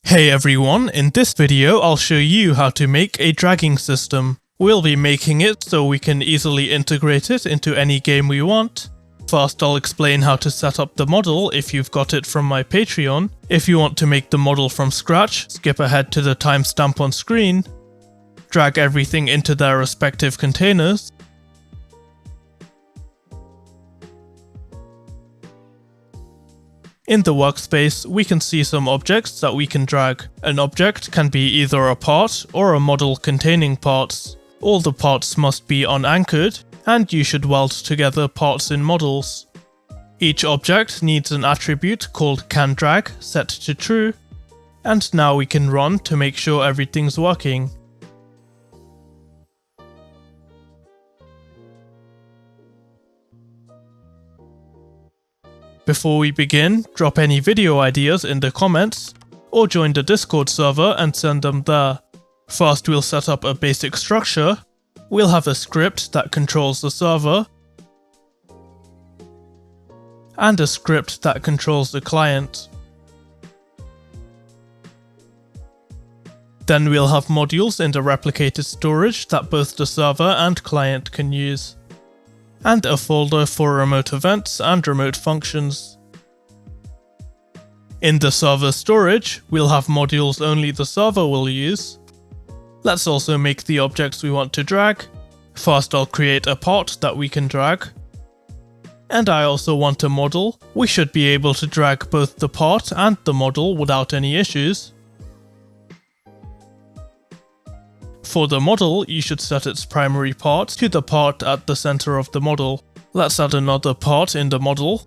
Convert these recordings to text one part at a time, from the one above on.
Hey everyone, in this video I'll show you how to make a dragging system. We'll be making it so we can easily integrate it into any game we want. First I'll explain how to set up the model if you've got it from my Patreon. If you want to make the model from scratch, skip ahead to the timestamp on screen. Drag everything into their respective containers. In the workspace, we can see some objects that we can drag. An object can be either a part or a model containing parts. All the parts must be unanchored, and you should weld together parts in models. Each object needs an attribute called canDrag set to true, and now we can run to make sure everything's working. Before we begin, drop any video ideas in the comments, or join the Discord server and send them there. First we'll set up a basic structure. We'll have a script that controls the server, and a script that controls the client. Then we'll have modules in the replicated storage that both the server and client can use, and a folder for remote events and remote functions. In the server storage, we'll have modules only the server will use. Let's also make the objects we want to drag. First I'll create a part that we can drag. And I also want a model. We should be able to drag both the part and the model without any issues. For the model, you should set its primary part to the part at the center of the model. Let's add another part in the model.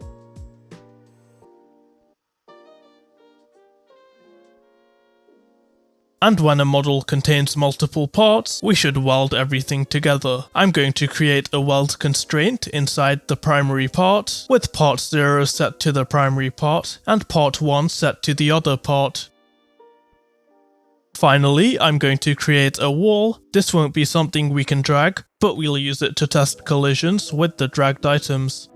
And when a model contains multiple parts, we should weld everything together. I'm going to create a weld constraint inside the primary part, with part 0 set to the primary part, and part 1 set to the other part. Finally, I'm going to create a wall. This won't be something we can drag, but we'll use it to test collisions with the dragged items.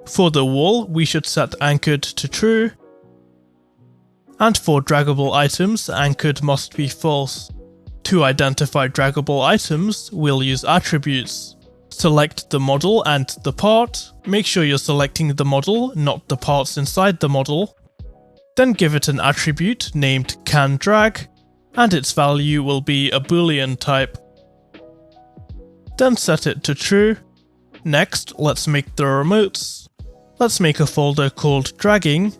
For the wall, we should set anchored to true. And for draggable items, anchored must be false. To identify draggable items, we'll use attributes. Select the model and the part. Make sure you're selecting the model, not the parts inside the model. Then give it an attribute named canDrag, and its value will be a boolean type. Then set it to true. Next, let's make the remotes. Let's make a folder called dragging.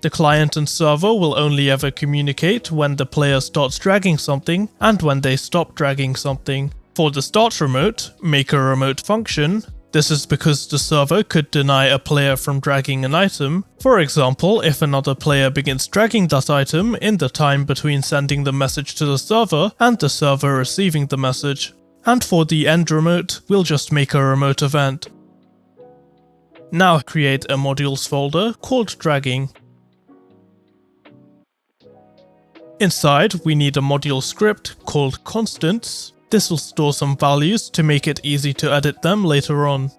The client and server will only ever communicate when the player starts dragging something and when they stop dragging something. For the start remote, make a remote function. This is because the server could deny a player from dragging an item. For example, if another player begins dragging that item in the time between sending the message to the server and the server receiving the message. And for the end remote, we'll just make a remote event. Now create a modules folder called dragging. Inside, we need a module script called constants. This will store some values to make it easy to edit them later on.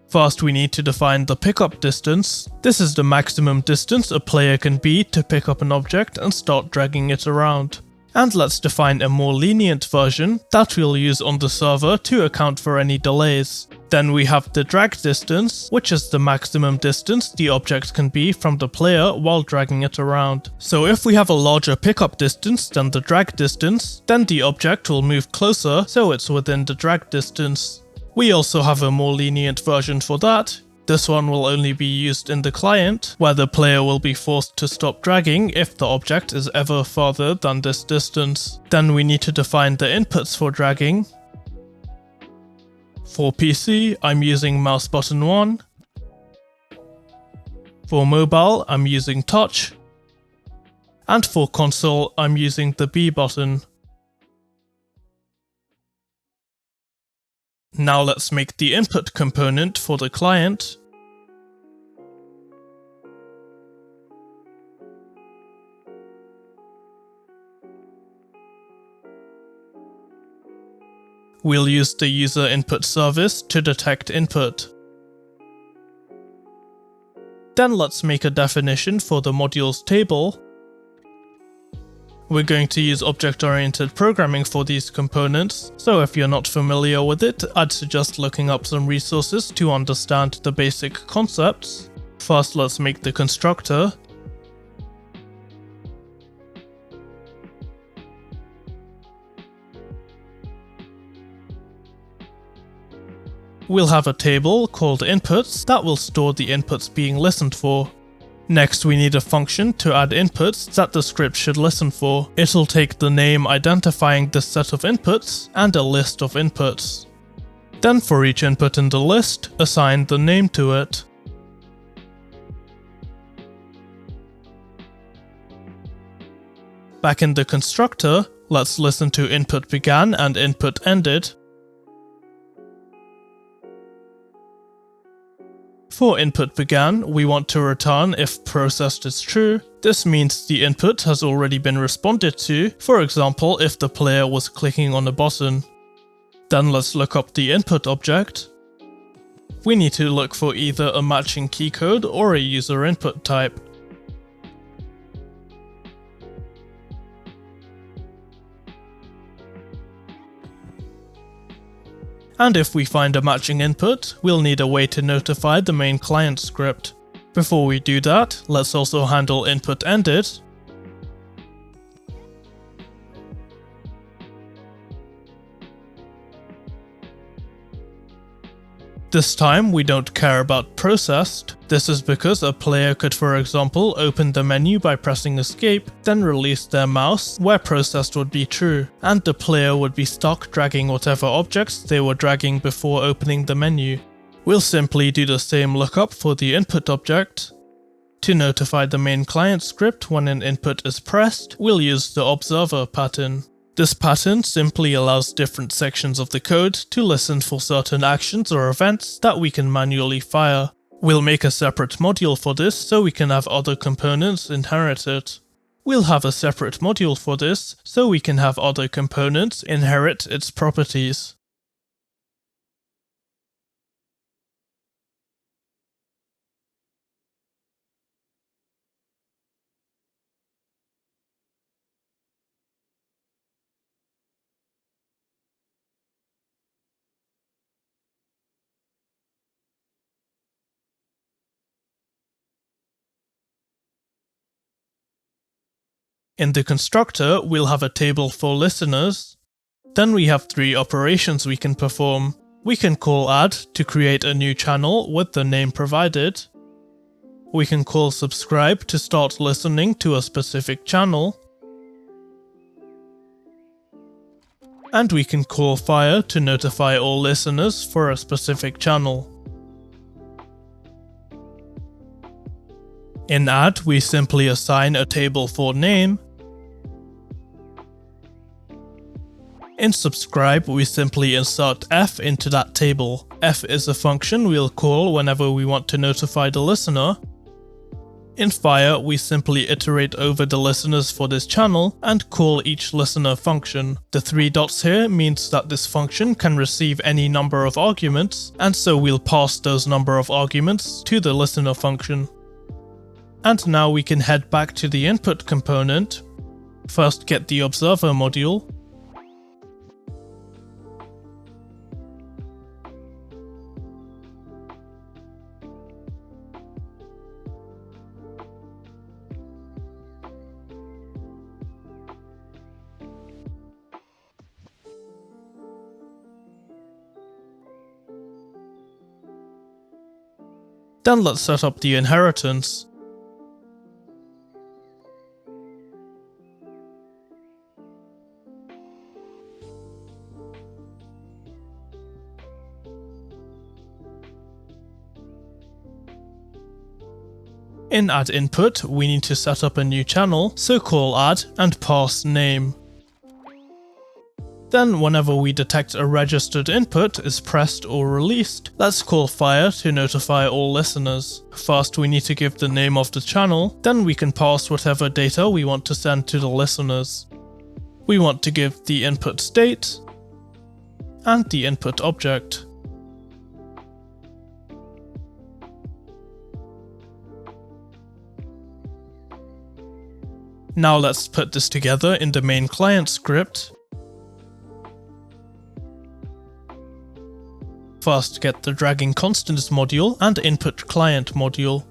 First, we need to define the pickup distance. This is the maximum distance a player can be to pick up an object and start dragging it around. And let's define a more lenient version that we'll use on the server to account for any delays. Then we have the drag distance, which is the maximum distance the object can be from the player while dragging it around. So if we have a larger pickup distance than the drag distance, then the object will move closer so it's within the drag distance. We also have a more lenient version for that. This one will only be used in the client, where the player will be forced to stop dragging if the object is ever farther than this distance. Then we need to define the inputs for dragging. For PC, I'm using mouse button 1. For mobile, I'm using touch. And for console, I'm using the B button. Now let's make the input component for the client. we'll use the user input service to detect input. Then let's make a definition for the modules table. We're going to use object-oriented programming for these components, so if you're not familiar with it, I'd suggest looking up some resources to understand the basic concepts. First, let's make the constructor. We'll have a table called inputs that will store the inputs being listened for. Next, we need a function to add inputs that the script should listen for. It'll take the name identifying this set of inputs and a list of inputs. Then for each input in the list, assign the name to it. Back in the constructor, let's listen to input began and input ended. For input began, we want to return if processed is true. This means the input has already been responded to, for example if the player was clicking on a button. Then let's look up the input object. We need to look for either a matching keycode or a user input type. And if we find a matching input, we'll need a way to notify the main client script. Before we do that, let's also handle input ended. This time we don't care about processed. This is because a player could, for example, open the menu by pressing escape, then release their mouse where processed would be true, and the player would be stuck dragging whatever objects they were dragging before opening the menu. We'll simply do the same lookup for the input object. To notify the main client script when an input is pressed, we'll use the observer pattern. This pattern simply allows different sections of the code to listen for certain actions or events that we can manually fire. We'll make a separate module for this so we can have other components inherit it. We'll have a separate module for this so we can have other components inherit its properties. In the constructor, we'll have a table for listeners. Then we have 3 operations we can perform. We can call add to create a new channel with the name provided. We can call subscribe to start listening to a specific channel. And we can call fire to notify all listeners for a specific channel. In add, we simply assign a table for name. In subscribe, we simply insert f into that table. F is a function we'll call whenever we want to notify the listener. In fire, we simply iterate over the listeners for this channel and call each listener function. The 3 dots here means that this function can receive any number of arguments, and so we'll pass those number of arguments to the listener function. And now we can head back to the input component. First get the observer module. Then let's set up the inheritance. In add input, we need to set up a new channel, so call add and pass name. Then whenever we detect a registered input is pressed or released, let's call fire to notify all listeners. First we need to give the name of the channel, then we can pass whatever data we want to send to the listeners. We want to give the input state, and the input object. Now let's put this together in the main client script. First, get the dragging constants module and input client module.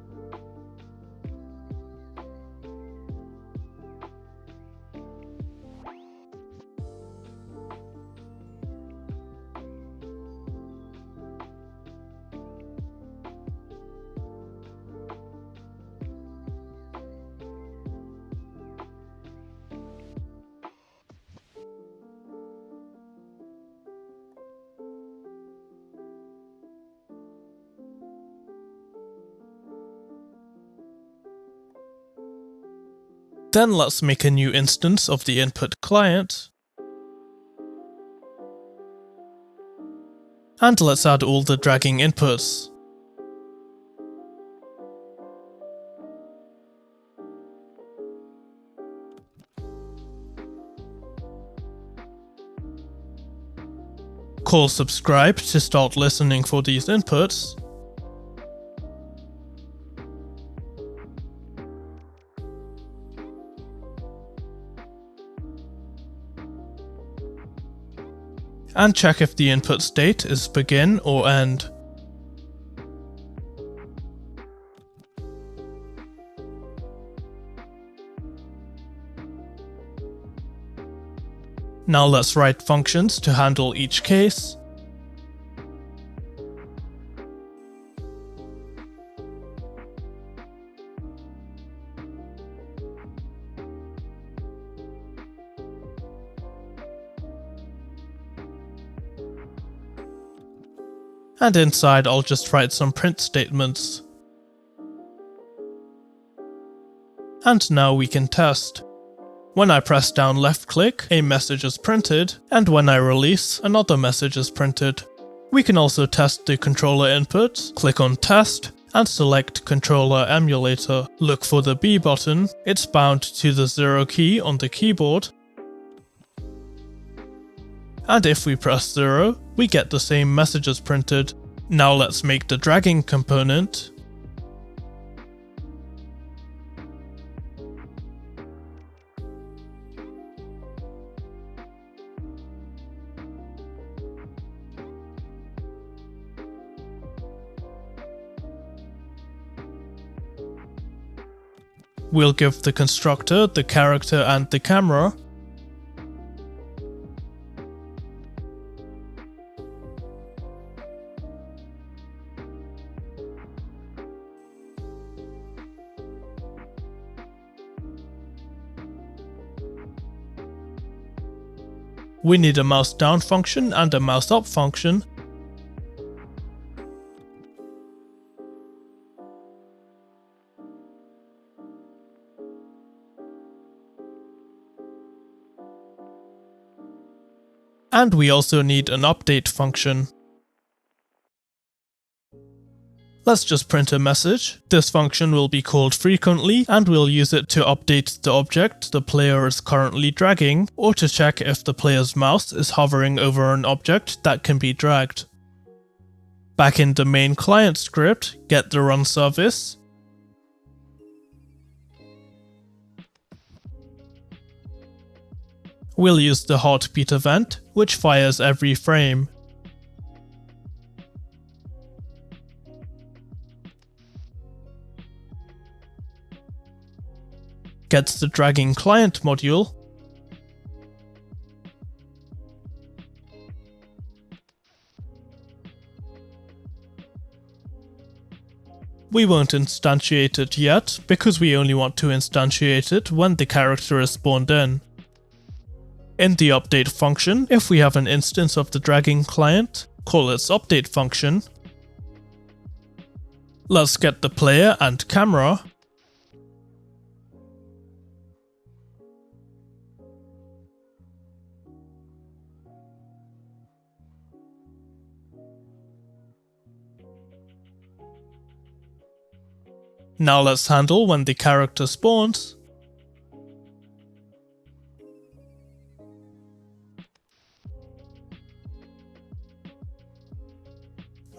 Then let's make a new instance of the input client. And let's add all the dragging inputs. Call subscribe to start listening for these inputs. And check if the input state is begin or end. Now let's write functions to handle each case. And inside I'll just write some print statements. And now we can test. When I press down left click, a message is printed, and when I release, another message is printed. We can also test the controller input, click on test, and select controller emulator. Look for the B button, it's bound to the 0 key on the keyboard. And if we press 0, we get the same messages printed. Now let's make the dragging component. We'll give the constructor the character and the camera. We need a mouse down function and a mouse up function. And we also need an update function. Let's just print a message. This function will be called frequently and we'll use it to update the object the player is currently dragging, or to check if the player's mouse is hovering over an object that can be dragged. Back in the main client script, get the run service. We'll use the heartbeat event, which fires every frame. Gets the dragging client module. We won't instantiate it yet, because we only want to instantiate it when the character is spawned in. In the update function, if we have an instance of the dragging client, call its update function. Let's get the player and camera. Now let's handle when the character spawns.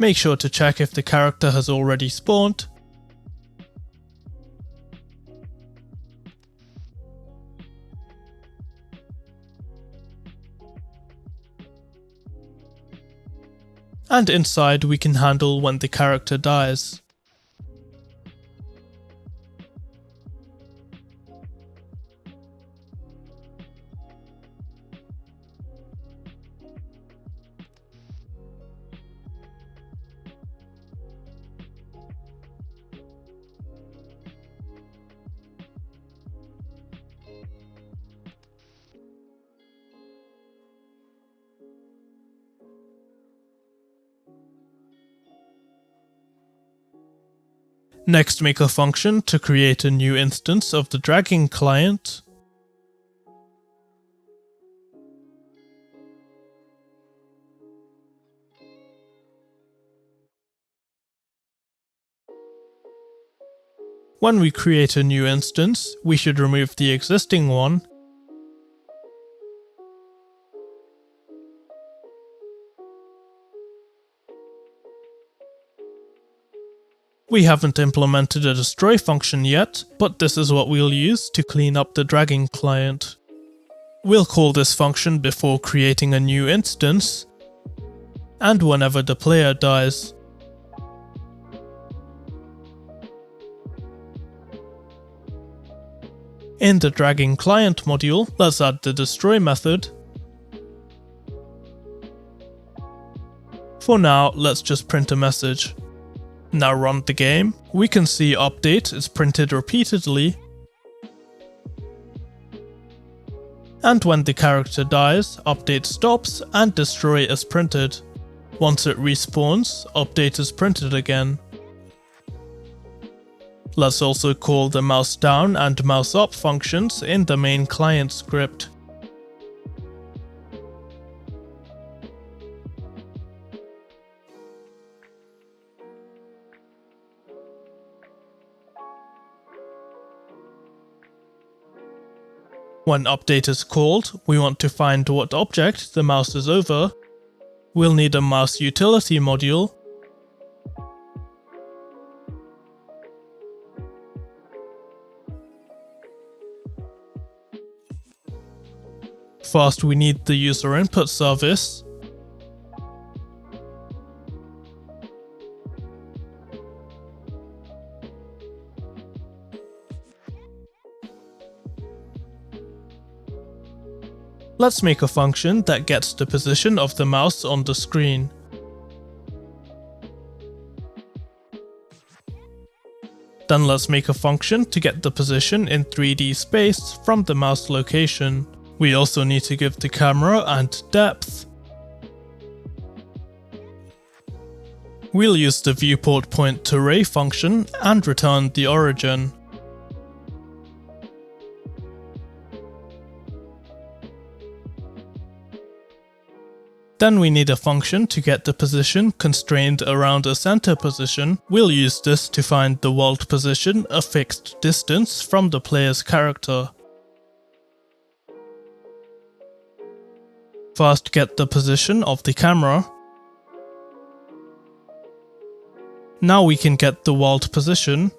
Make sure to check if the character has already spawned. And inside we can handle when the character dies. Next, make a function to create a new instance of the dragging client. When we create a new instance, we should remove the existing one. We haven't implemented a destroy function yet, but this is what we'll use to clean up the dragging client. We'll call this function before creating a new instance, and whenever the player dies. In the dragging client module, let's add the destroy method. For now, let's just print a message. Now run the game. We can see update is printed repeatedly. And when the character dies, update stops and destroy is printed. Once it respawns, update is printed again. Let's also call the mouse down and mouse up functions in the main client script. When update is called, we want to find what object the mouse is over. We'll need a mouse utility module. First, we need the user input service. Let's make a function that gets the position of the mouse on the screen. Then let's make a function to get the position in 3D space from the mouse location. We also need to give the camera and depth. We'll use the viewport point to array function and return the origin. Then we need a function to get the position constrained around a center position. We'll use this to find the world position a fixed distance from the player's character. First, get the position of the camera. Now we can get the world position.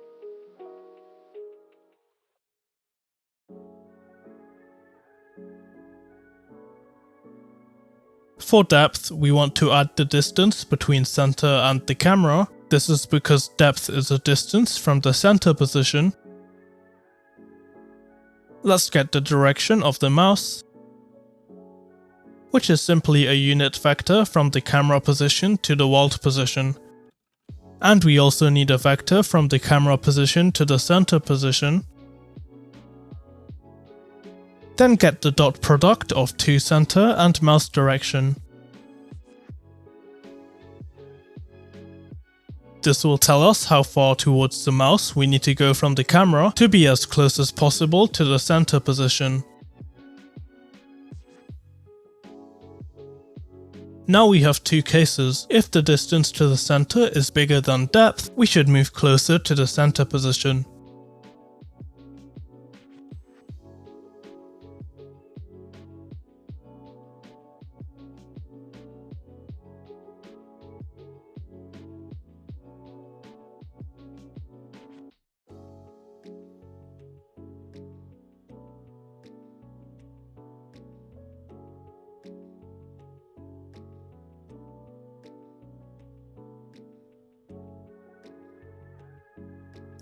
For depth, we want to add the distance between center and the camera. This is because depth is a distance from the center position. Let's get the direction of the mouse, which is simply a unit vector from the camera position to the world position. And we also need a vector from the camera position to the center position. Then get the dot product of to center and mouse direction. This will tell us how far towards the mouse we need to go from the camera to be as close as possible to the center position. Now we have two cases. If the distance to the center is bigger than depth, we should move closer to the center position.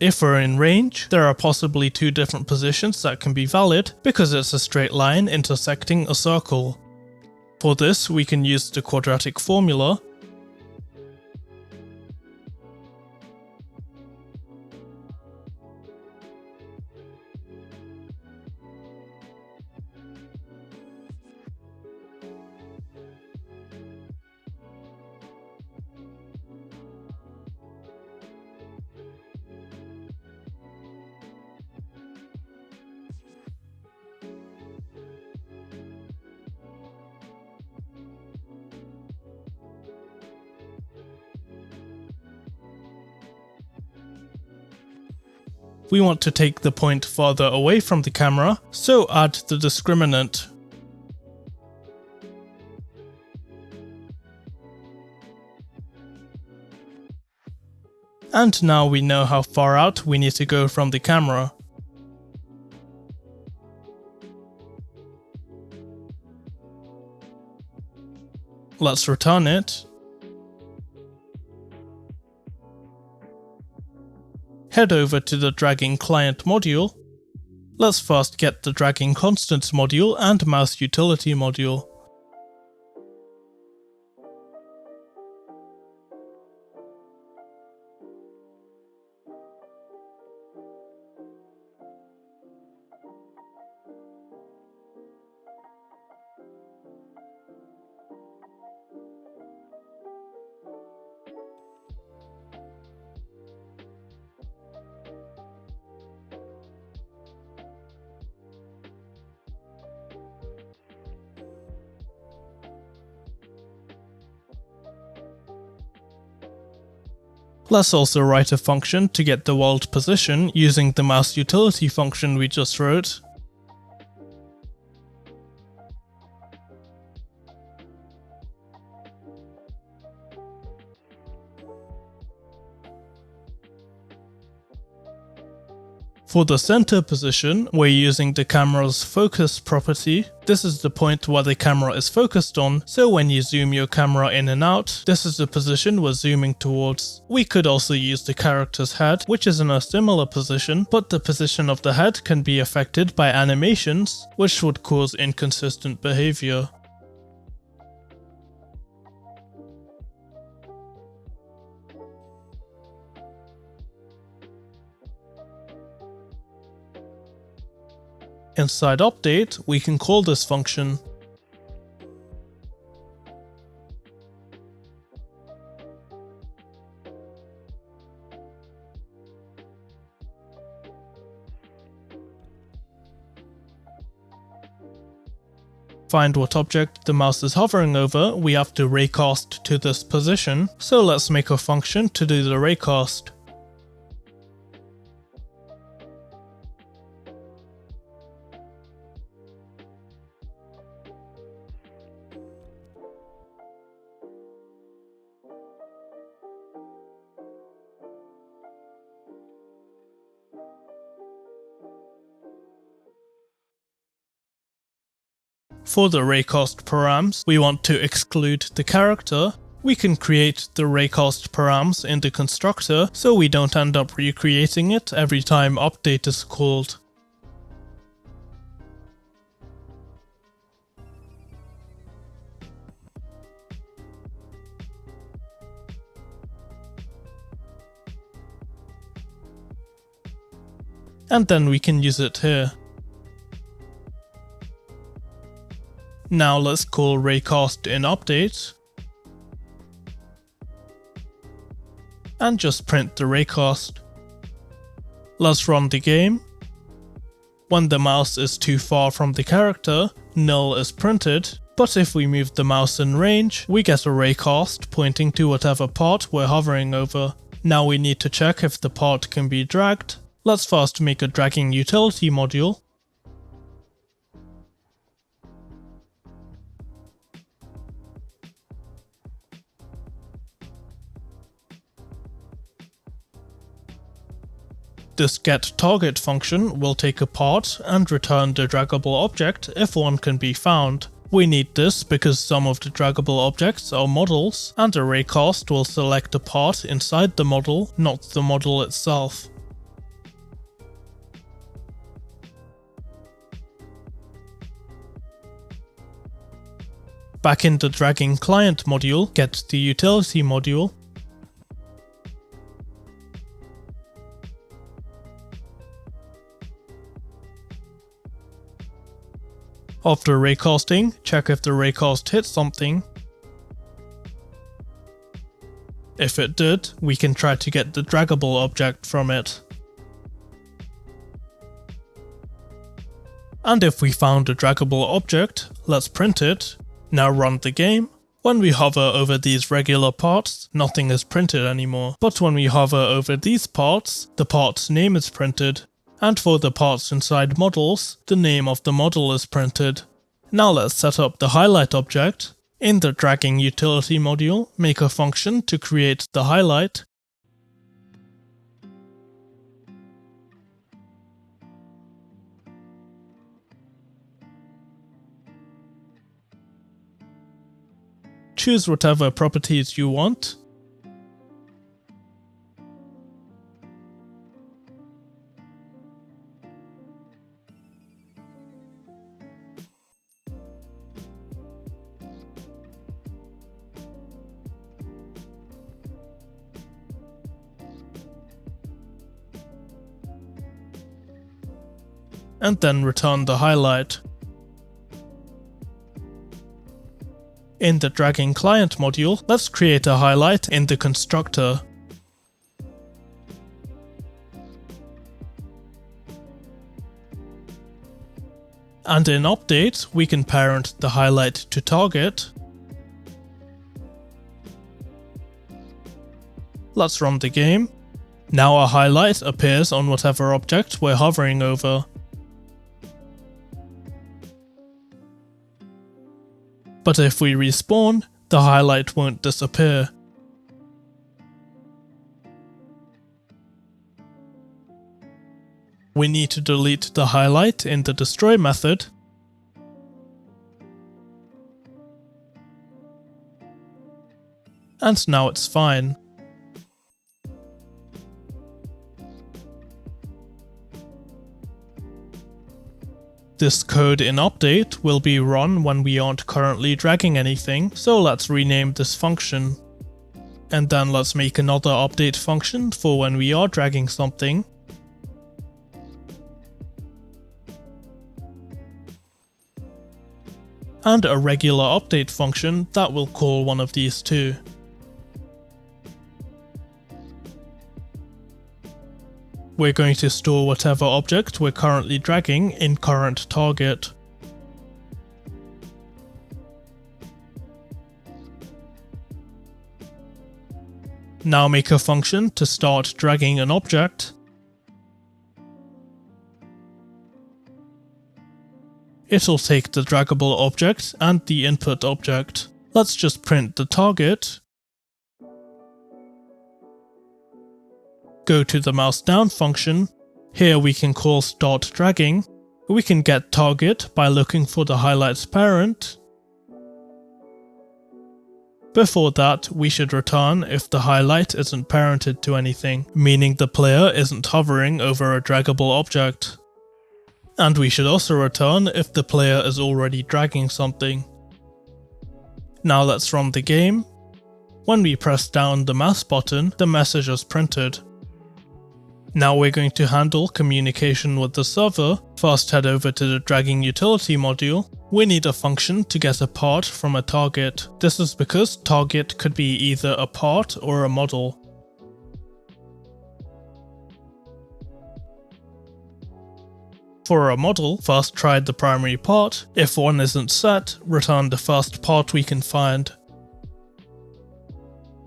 If we're in range, there are possibly two different positions that can be valid because it's a straight line intersecting a circle. For this, we can use the quadratic formula. We want to take the point farther away from the camera, so add the discriminant. And now we know how far out we need to go from the camera. Let's return it. Head over to the dragging client module. Let's first get the dragging constant module and mouse utility module. Let's also write a function to get the world position using the mouse utility function we just wrote. For the center position, we're using the camera's focus property. This is the point where the camera is focused on, so when you zoom your camera in and out, this is the position we're zooming towards. We could also use the character's head, which is in a similar position, but the position of the head can be affected by animations, which would cause inconsistent behavior. Inside update, we can call this function. Find what object the mouse is hovering over, we have to raycast to this position, so let's make a function to do the raycast. For the raycast params, we want to exclude the character. We can create the raycast params in the constructor so we don't end up recreating it every time update is called. And then we can use it here. Now let's call raycast in update and just print the raycast. Let's run the game. When the mouse is too far from the character, null is printed, but if we move the mouse in range, we get a raycast pointing to whatever part we're hovering over. Now we need to check if the part can be dragged. Let's first make a dragging utility module. This getTarget function will take a part and return the draggable object if one can be found. We need this because some of the draggable objects are models, and a raycast will select a part inside the model, not the model itself. Back in the dragging client module, get the utility module. After raycasting, check if the raycast hit something. If it did, we can try to get the draggable object from it. And if we found a draggable object, let's print it. Now run the game. When we hover over these regular parts, nothing is printed anymore. But when we hover over these parts, the part's name is printed. And for the parts inside models, the name of the model is printed. Now let's set up the highlight object. In the dragging utility module, make a function to create the highlight. Choose whatever properties you want. And then return the highlight. In the dragging client module, let's create a highlight in the constructor. And in update, we can parent the highlight to target. Let's run the game. Now a highlight appears on whatever object we're hovering over. But if we respawn, the highlight won't disappear. We need to delete the highlight in the destroy method. And now it's fine. This code in update will be run when we aren't currently dragging anything, so let's rename this function. And then let's make another update function for when we are dragging something. And a regular update function that will call one of these two. We're going to store whatever object we're currently dragging in current target. Now make a function to start dragging an object. It'll take the draggable object and the input object. Let's just print the target. Go to the mouse down function. Here we can call start dragging. We can get target by looking for the highlight's parent. Before that, we should return if the highlight isn't parented to anything, meaning the player isn't hovering over a draggable object. And we should also return if the player is already dragging something. Now let's run the game. When we press down the mouse button, the message is printed. Now we're going to handle communication with the server. First head over to the dragging utility module. We need a function to get a part from a target. This is because target could be either a part or a model. For a model, first try the primary part. If one isn't set, return the first part we can find.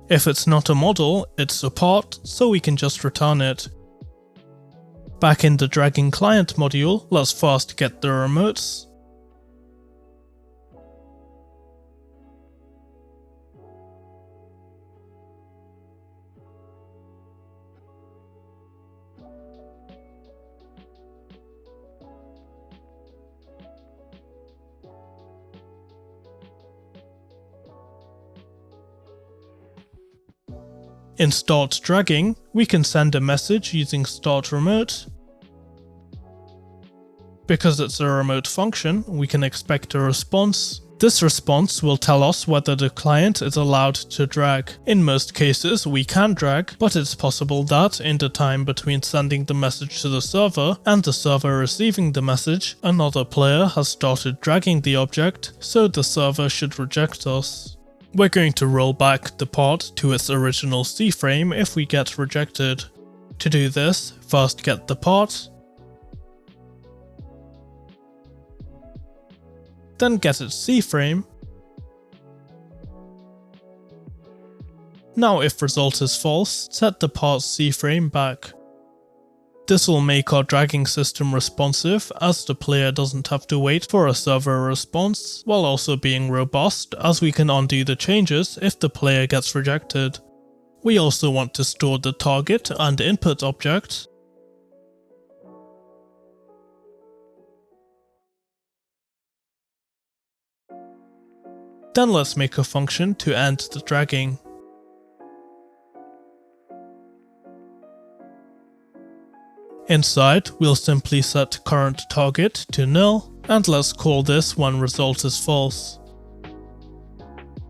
If it's not a model, it's a part, so we can just return it. Back in the dragging client module, let's first get the remotes. In start dragging, we can send a message using start remote. Because it's a remote function, we can expect a response. This response will tell us whether the client is allowed to drag. In most cases we can drag, but it's possible that in the time between sending the message to the server and the server receiving the message, another player has started dragging the object, so the server should reject us. We're going to roll back the part to its original C frame if we get rejected. To do this, first get the part, then get its C frame. Now if result is false, set the part's C frame back. This will make our dragging system responsive, as the player doesn't have to wait for a server response, while also being robust, as we can undo the changes if the player gets rejected. We also want to store the target and input object. Then let's make a function to end the dragging. Inside, we'll simply set current target to null, and let's call this when result is false.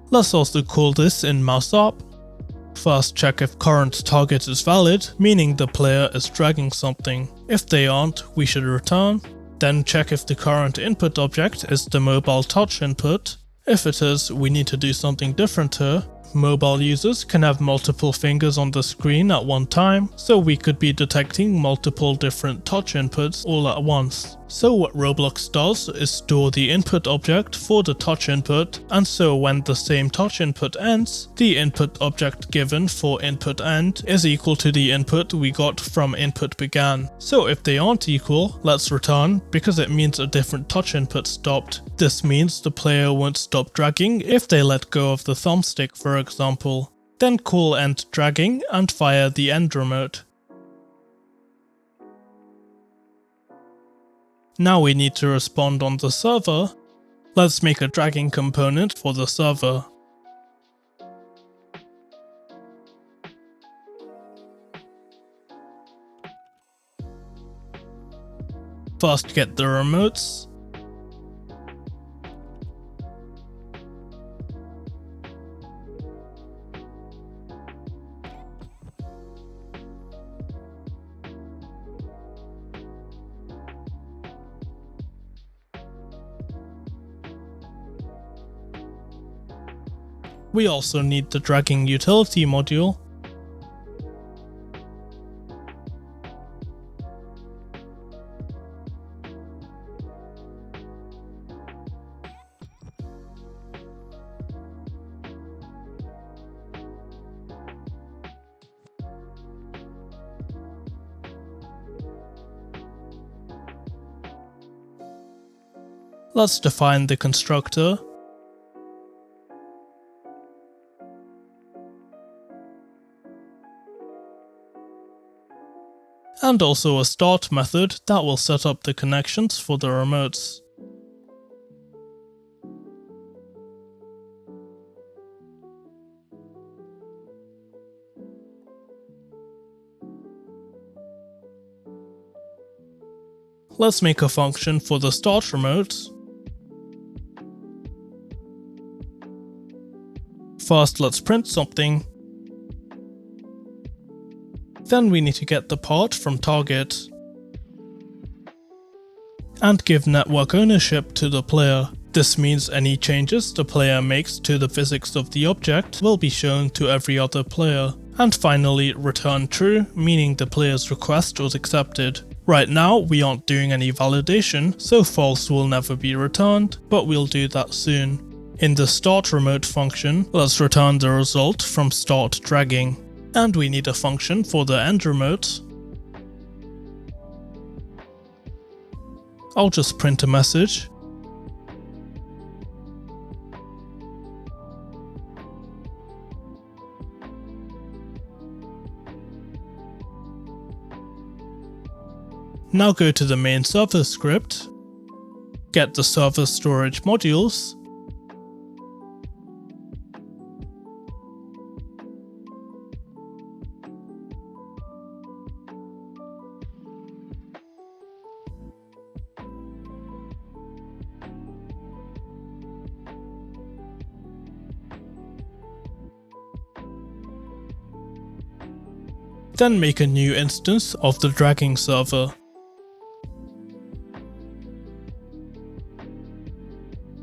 Let's also call this in mouse up. First check if current target is valid, meaning the player is dragging something. If they aren't, we should return. Then check if the current input object is the mobile touch input. If it is, we need to do something different here. Mobile users can have multiple fingers on the screen at one time, so we could be detecting multiple different touch inputs all at once. So what Roblox does is store the input object for the touch input, and so when the same touch input ends, the input object given for input end is equal to the input we got from input began. So if they aren't equal, let's return, because it means a different touch input stopped. This means the player won't stop dragging if they let go of the thumbstick, for example. Then call end dragging and fire the end remote. Now we need to respond on the server. Let's make a dragging component for the server. First get the remotes. We also need the dragging utility module. Let's define the constructor. And also a start method that will set up the connections for the remotes. Let's make a function for the start remote. First, let's print something. Then we need to get the part from target and give network ownership to the player. This means any changes the player makes to the physics of the object will be shown to every other player. And finally, return true, meaning the player's request was accepted. Right now we aren't doing any validation, so false will never be returned, but we'll do that soon. In the start remote function, let's return the result from start dragging. And we need a function for the end remote. I'll just print a message. Now go to the main server script, get the server storage modules, Then make a new instance of the dragging server.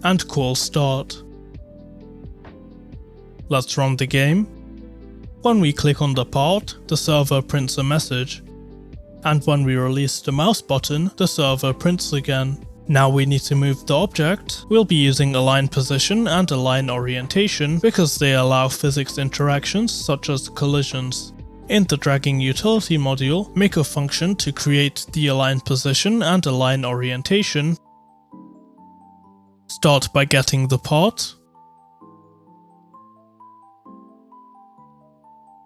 And call start. Let's run the game. When we click on the part, the server prints a message. And when we release the mouse button, the server prints again. Now we need to move the object. We'll be using align position and align orientation because they allow physics interactions such as collisions. In the dragging utility module, make a function to create the align position and align orientation. Start by getting the part.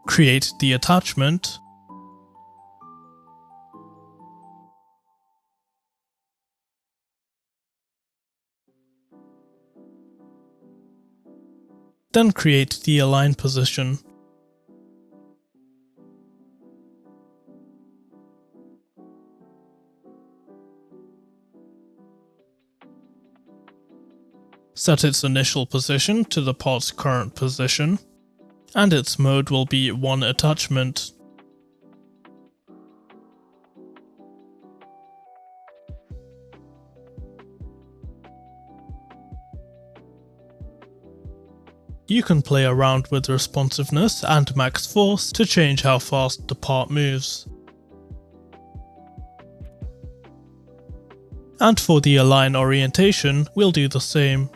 Create the attachment. Then create the align position. Set its initial position to the part's current position, and its mode will be one attachment. You can play around with responsiveness and max force to change how fast the part moves. And for the align orientation, we'll do the same.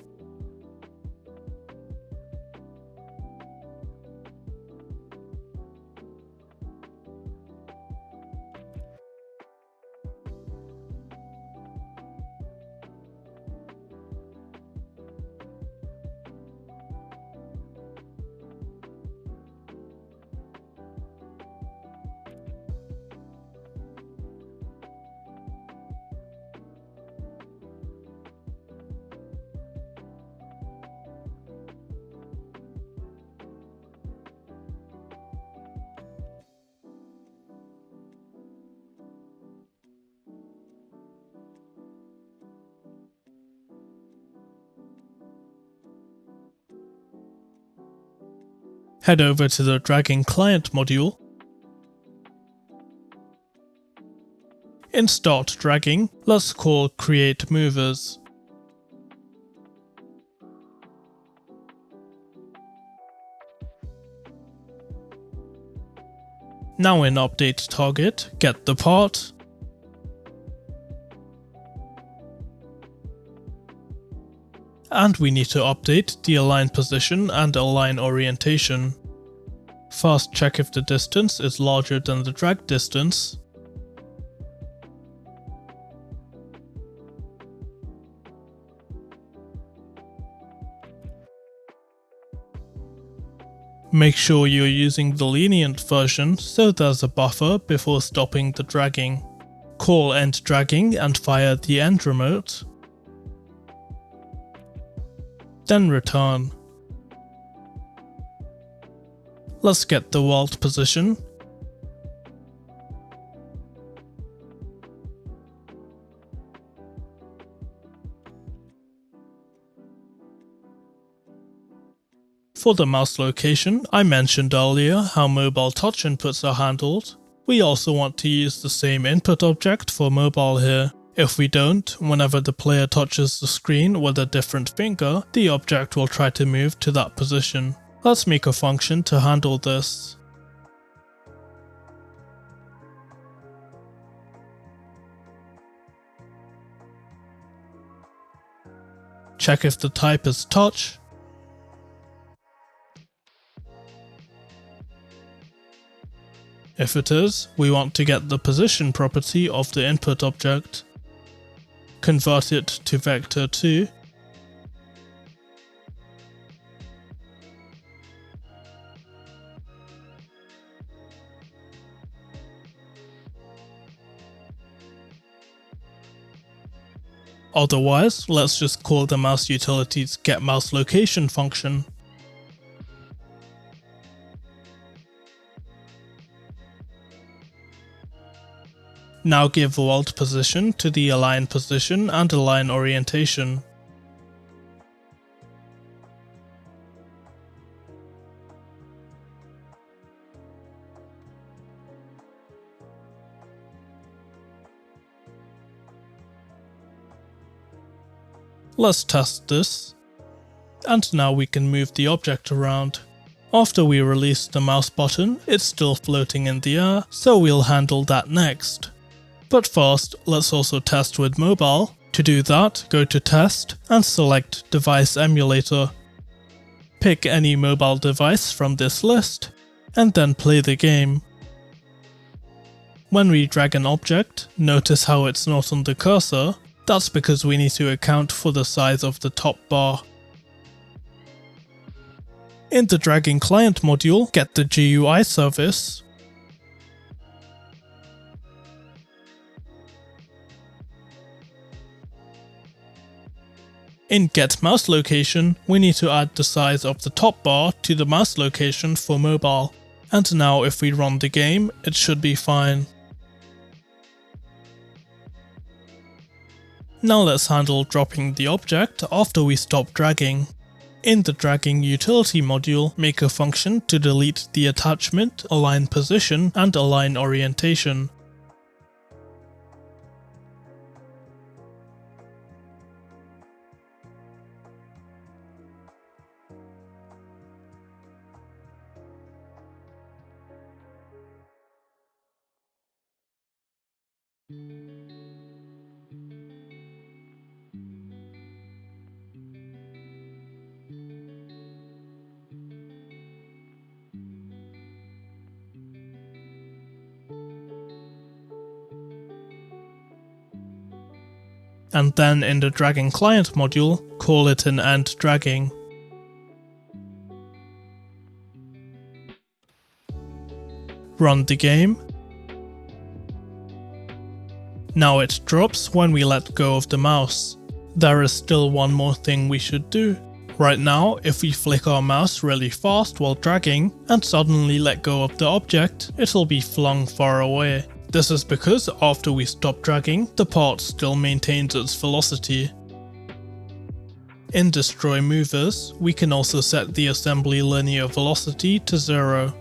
Head over to the dragging client module. In start dragging, let's call create movers. Now in update target, get the part. And we need to update the align position and align orientation. First check if the distance is larger than the drag distance. Make sure you're using the lenient version so there's a buffer before stopping the dragging. Call end dragging and fire the end remote. Then return. Let's get the world position. For the mouse location, I mentioned earlier how mobile touch inputs are handled. We also want to use the same input object for mobile here. If we don't, whenever the player touches the screen with a different finger, the object will try to move to that position. Let's make a function to handle this. Check if the type is touch. If it is, we want to get the position property of the input object. Convert it to vector 2. Otherwise, let's just call the mouse utility's getMouseLocation function. Now give world position to the align position and align orientation. Let's test this. And now we can move the object around. After we release the mouse button, it's still floating in the air, so we'll handle that next. But first, let's also test with mobile. To do that, go to Test and select Device Emulator. Pick any mobile device from this list, and then play the game. When we drag an object, notice how it's not on the cursor. That's because we need to account for the size of the top bar. In the dragging client module, get the GUI service. In get mouse location, we need to add the size of the top bar to the mouse location for mobile. And now if we run the game, it should be fine. Now let's handle dropping the object after we stop dragging. In the dragging utility module, make a function to delete the attachment, align position, and align orientation. And then in the dragging client module, call it an end dragging. Run the game. Now it drops when we let go of the mouse. There is still one more thing we should do. Right now, if we flick our mouse really fast while dragging and suddenly let go of the object, it'll be flung far away. This is because after we stop dragging, the part still maintains its velocity. In Destroy Movers, we can also set the assembly linear velocity to 0.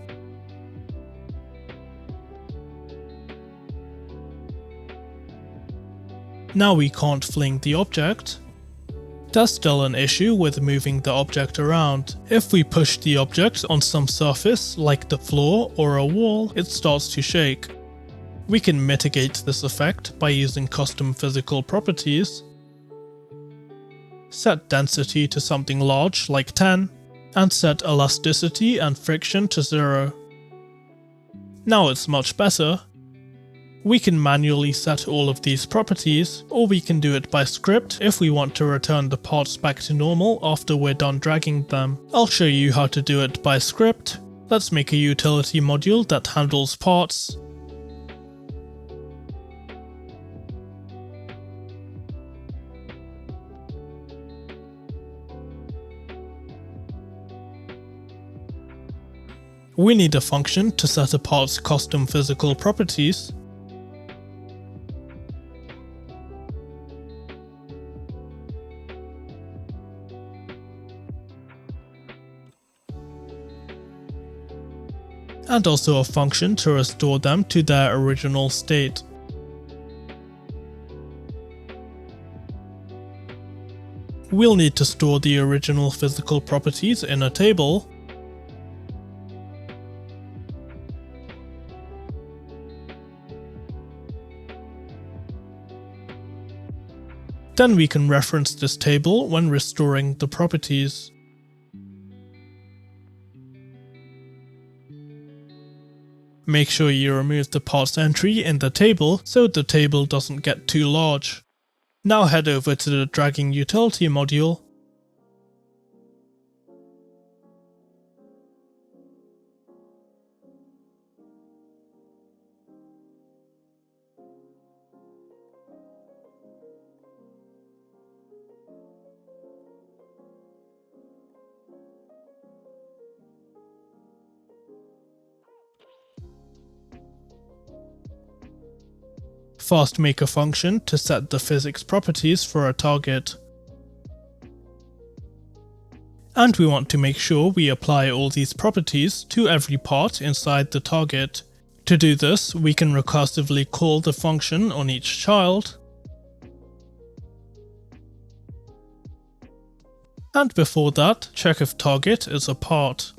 Now we can't fling the object. There's still an issue with moving the object around. If we push the object on some surface like the floor or a wall, it starts to shake. We can mitigate this effect by using custom physical properties. Set density to something large like 10, and set elasticity and friction to 0. Now it's much better. We can manually set all of these properties, or we can do it by script if we want to return the parts back to normal after we're done dragging them. I'll show you how to do it by script. Let's make a utility module that handles parts. We need a function to set a part's custom physical properties. And also a function to restore them to their original state. We'll need to store the original physical properties in a table. Then we can reference this table when restoring the properties. Make sure you remove the parts entry in the table so the table doesn't get too large. Now head over to the dragging utility module. First, make a function to set the physics properties for a target. And we want to make sure we apply all these properties to every part inside the target. To do this, we can recursively call the function on each child. And before that, check if target is a part.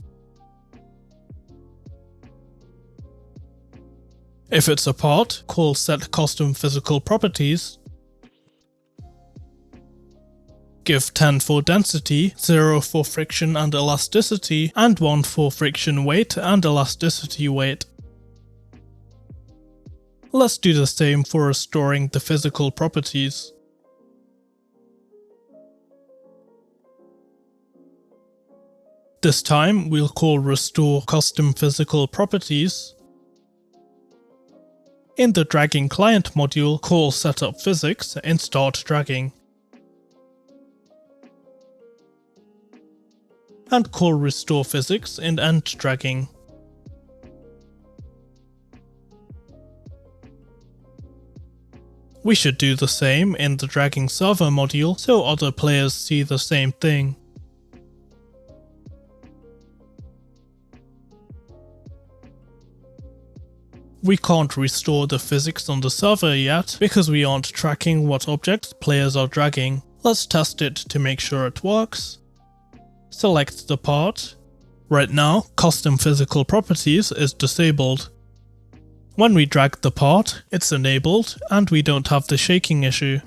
If it's a part, call set custom physical properties. Give 10 for density, 0 for friction and elasticity, and 1 for friction weight and elasticity weight. Let's do the same for restoring the physical properties. This time we'll call restore custom physical properties. In the dragging client module, call setup physics and start dragging. And call restore physics and end dragging. We should do the same in the dragging server module so other players see the same thing. We can't restore the physics on the server yet because we aren't tracking what objects players are dragging. Let's test it to make sure it works. Select the part. Right now, custom physical properties is disabled. When we drag the part, it's enabled and we don't have the shaking issue.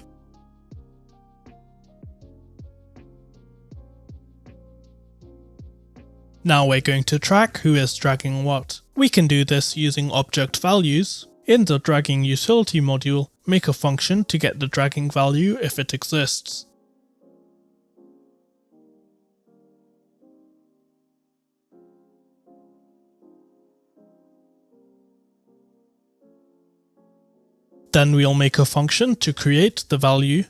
Now we're going to track who is dragging what. We can do this using object values. In the dragging utility module, make a function to get the dragging value if it exists. Then we'll make a function to create the value.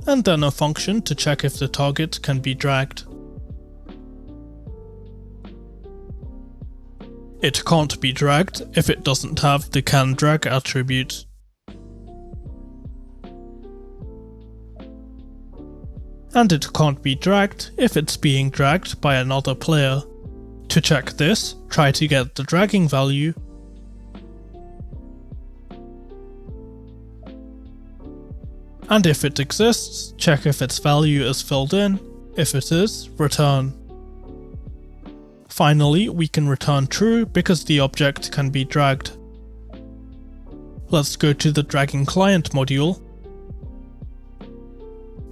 And then a function to check if the target can be dragged. It can't be dragged if it doesn't have the can drag attribute. And it can't be dragged if it's being dragged by another player. To check this, try to get the dragging value. And if it exists, check if its value is filled in. If it is, return. Finally, we can return true because the object can be dragged. Let's go to the dragging client module.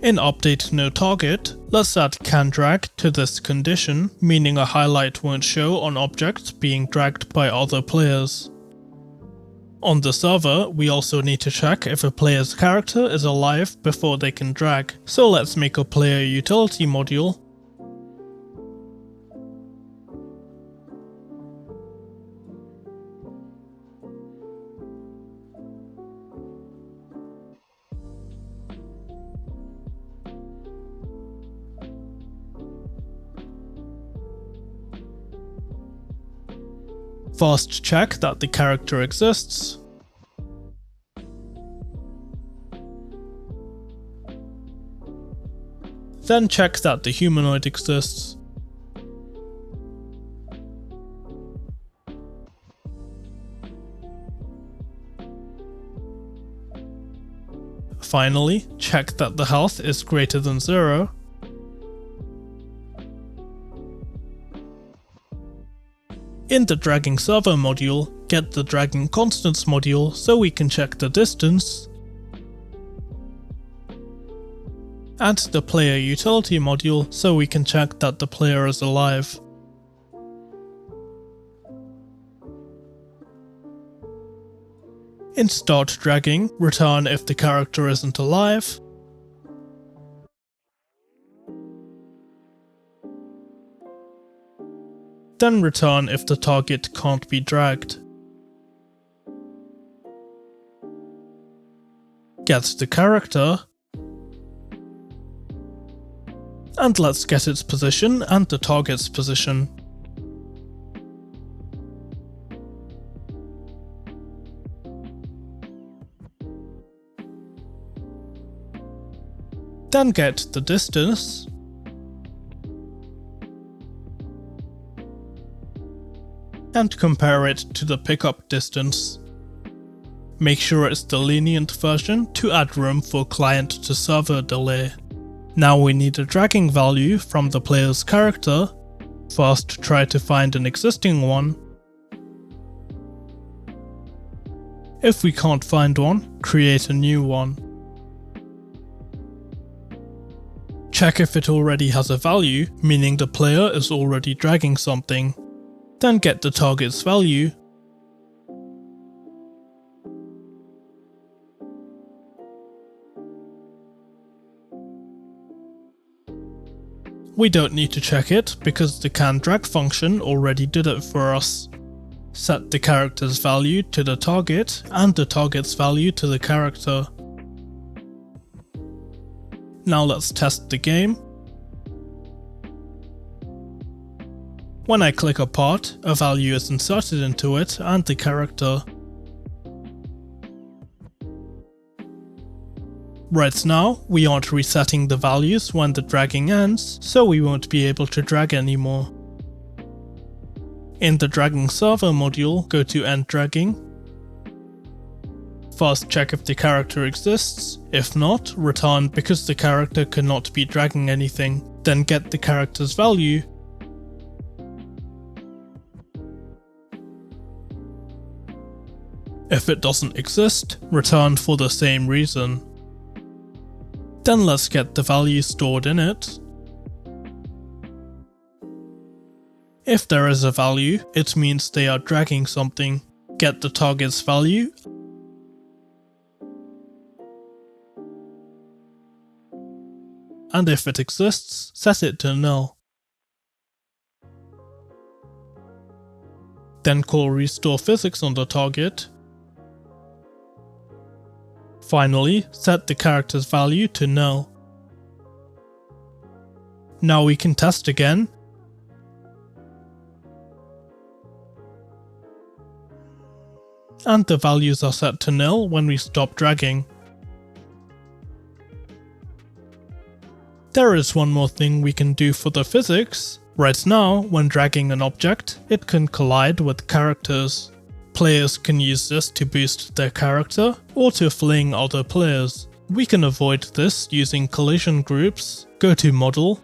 In update no target, let's add can drag to this condition, meaning a highlight won't show on objects being dragged by other players. On the server, we also need to check if a player's character is alive before they can drag, so let's make a player utility module. First check that the character exists. Then check that the humanoid exists. Finally, check that the health is greater than 0. In the dragging server module, get the dragging constants module so we can check the distance. Add the player utility module so we can check that the player is alive. In start dragging, return if the character isn't alive. Then return if the target can't be dragged. Get the character. And let's get its position and the target's position. Then get the distance, and compare it to the pickup distance. Make sure it's the lenient version to add room for client to server delay. Now we need a dragging value from the player's character. First, try to find an existing one. If we can't find one, create a new one. Check if it already has a value, meaning the player is already dragging something. Then get the target's value. We don't need to check it because the canDrag function already did it for us. Set the character's value to the target and the target's value to the character. Now let's test the game. When I click a part, a value is inserted into it and the character. Right now, we aren't resetting the values when the dragging ends, so we won't be able to drag anymore. In the dragging server module, go to end dragging. First check if the character exists. If not, return because the character cannot be dragging anything. Then get the character's value. If it doesn't exist, return for the same reason. Then let's get the value stored in it. If there is a value, it means they are dragging something. Get the target's value. And if it exists, set it to null. Then call restore physics on the target. Finally, set the character's value to null. Now we can test again. And the values are set to null when we stop dragging. There is one more thing we can do for the physics. Right now, when dragging an object, it can collide with characters. Players can use this to boost their character or to fling other players. We can avoid this using collision groups. Go to Model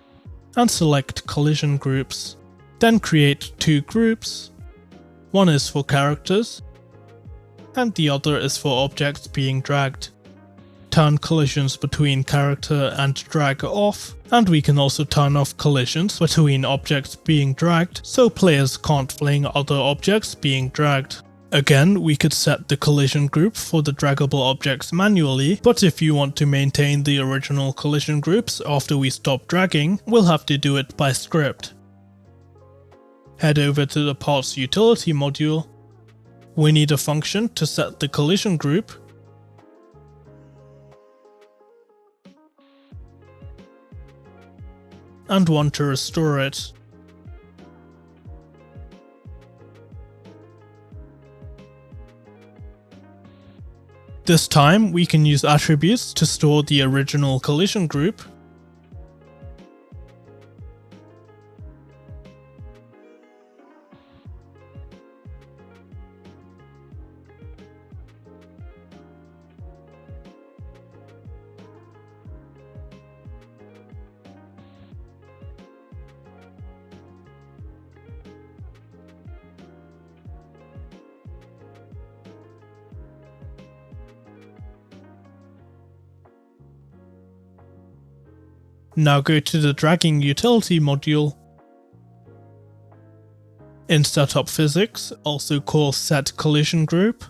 and select Collision Groups. Then create two groups. One is for characters and the other is for objects being dragged. Turn collisions between character and drag off, and we can also turn off collisions between objects being dragged so players can't fling other objects being dragged. Again, we could set the collision group for the draggable objects manually, but if you want to maintain the original collision groups after we stop dragging, we'll have to do it by script. Head over to the parts utility module. We need a function to set the collision group. And one to restore it. This time, we can use attributes to store the original collision group. Now go to the dragging utility module. In setup physics, also call set collision group.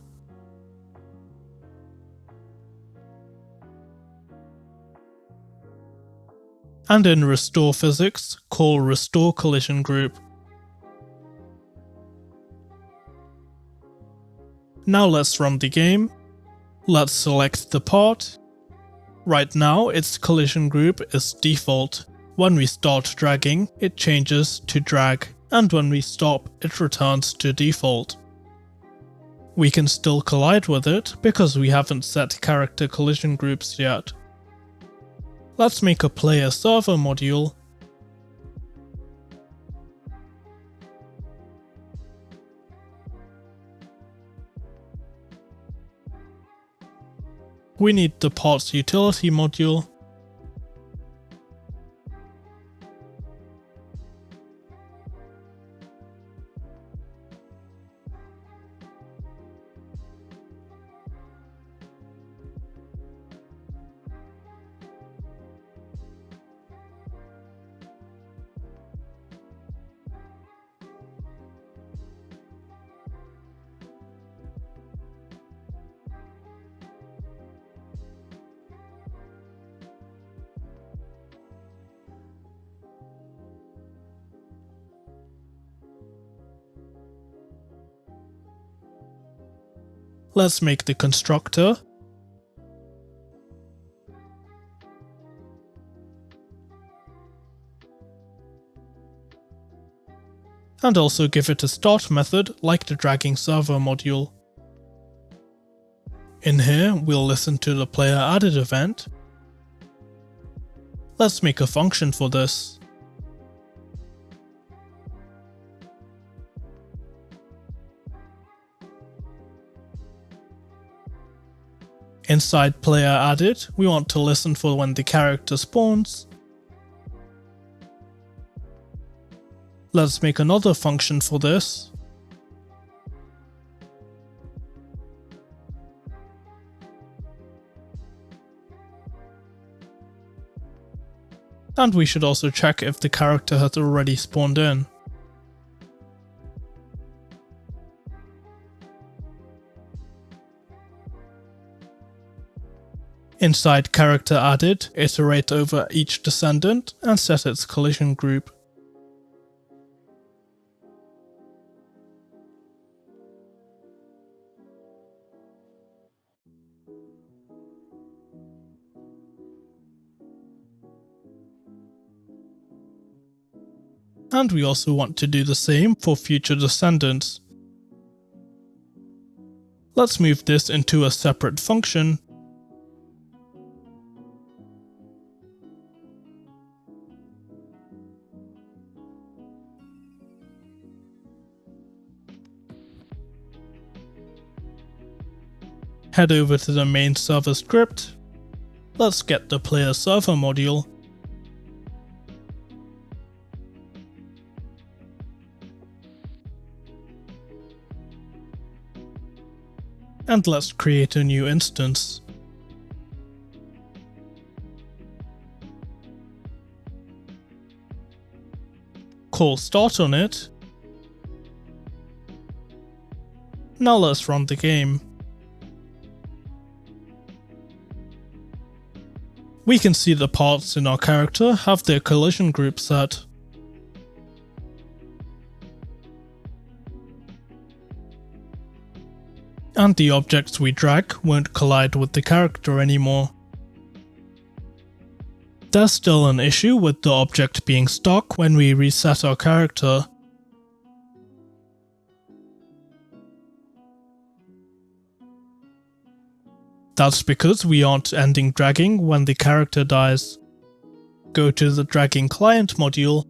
And in restore physics, call restore collision group. Now let's run the game. Let's select the part. Right now, its collision group is default. When we start dragging, it changes to drag, and when we stop, it returns to default. We can still collide with it because we haven't set character collision groups yet. Let's make a player server module. We need the parts utility module. Let's make the constructor. And also give it a start method like the dragging server module. In here, we'll listen to the player added event. Let's make a function for this. Inside player added, we want to listen for when the character spawns. Let's make another function for this. And we should also check if the character has already spawned in. Inside character added, iterate over each descendant and set its collision group. And we also want to do the same for future descendants. Let's move this into a separate function. Head over to the main server script. Let's get the player server module. And let's create a new instance. Call start on it. Now let's run the game. We can see the parts in our character have their collision group set. And the objects we drag won't collide with the character anymore. There's still an issue with the object being stuck when we reset our character. That's because we aren't ending dragging when the character dies. Go to the dragging client module.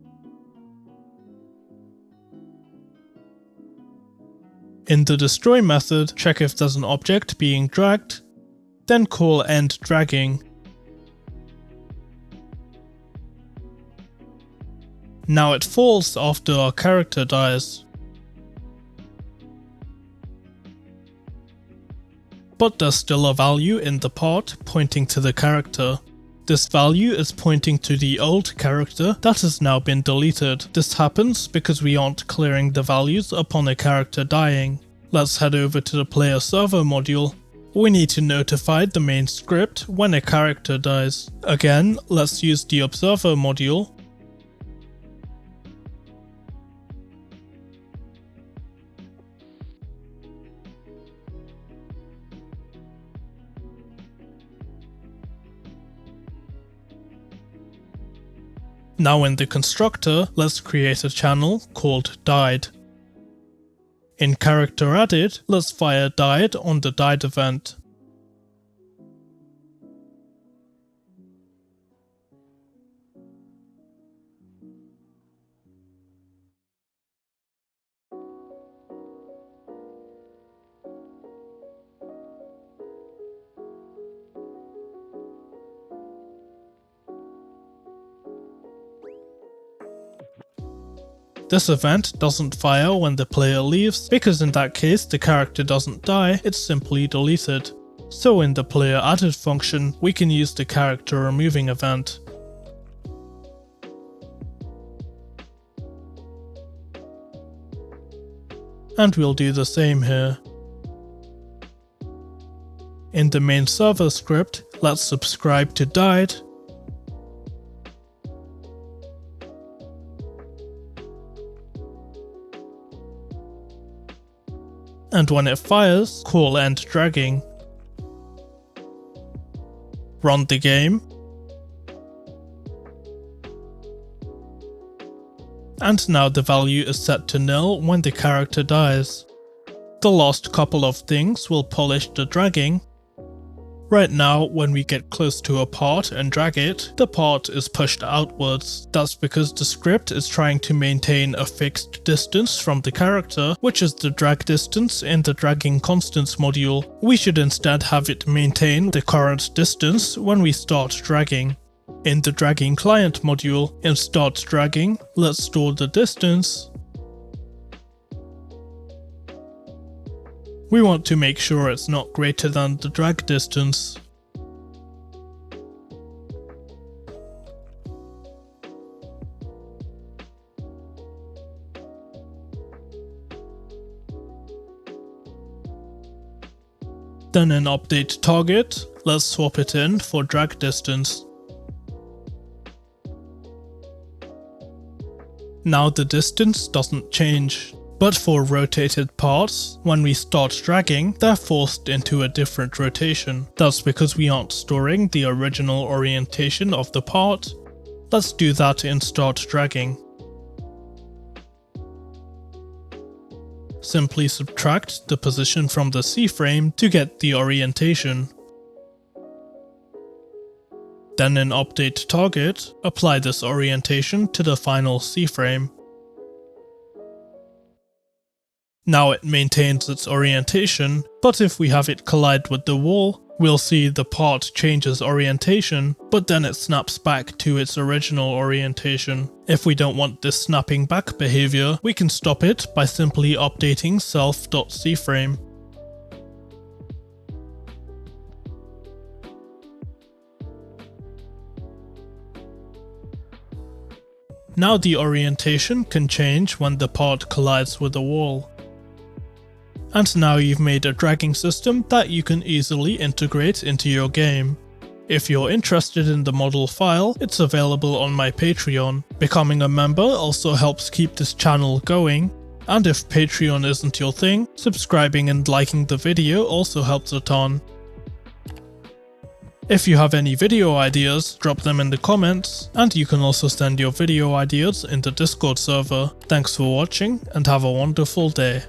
In the destroy method, check if there's an object being dragged, then call end dragging. Now it falls after our character dies. But there's still a value in the part pointing to the character. This value is pointing to the old character that has now been deleted. This happens because we aren't clearing the values upon a character dying. Let's head over to the player server module. We need to notify the main script when a character dies. Again, let's use the observer module. Now in the constructor, let's create a channel called died. In character added, let's fire died on the died event. This event doesn't fire when the player leaves, because in that case the character doesn't die, it's simply deleted. So in the player added function, we can use the character removing event. And we'll do the same here. In the main server script, let's subscribe to died. And when it fires, call end dragging. Run the game. And now the value is set to nil when the character dies. The last couple of things will polish the dragging. Right now, when we get close to a part and drag it, the part is pushed outwards. That's because the script is trying to maintain a fixed distance from the character, which is the drag distance in the dragging constants module. We should instead have it maintain the current distance when we start dragging. In the dragging client module, in start dragging, let's store the distance. We want to make sure it's not greater than the drag distance. Then in update target, let's swap it in for drag distance. Now the distance doesn't change. But for rotated parts, when we start dragging, they're forced into a different rotation. That's because we aren't storing the original orientation of the part. Let's do that in start dragging. Simply subtract the position from the C-frame to get the orientation. Then in update target, apply this orientation to the final C-frame. Now it maintains its orientation, but if we have it collide with the wall, we'll see the part changes orientation, but then it snaps back to its original orientation. If we don't want this snapping back behavior, we can stop it by simply updating self.cframe. Now the orientation can change when the part collides with the wall. And now you've made a dragging system that you can easily integrate into your game. If you're interested in the model file, it's available on my Patreon. Becoming a member also helps keep this channel going. And if Patreon isn't your thing, subscribing and liking the video also helps a ton. If you have any video ideas, drop them in the comments, and you can also send your video ideas in the Discord server. Thanks for watching and have a wonderful day.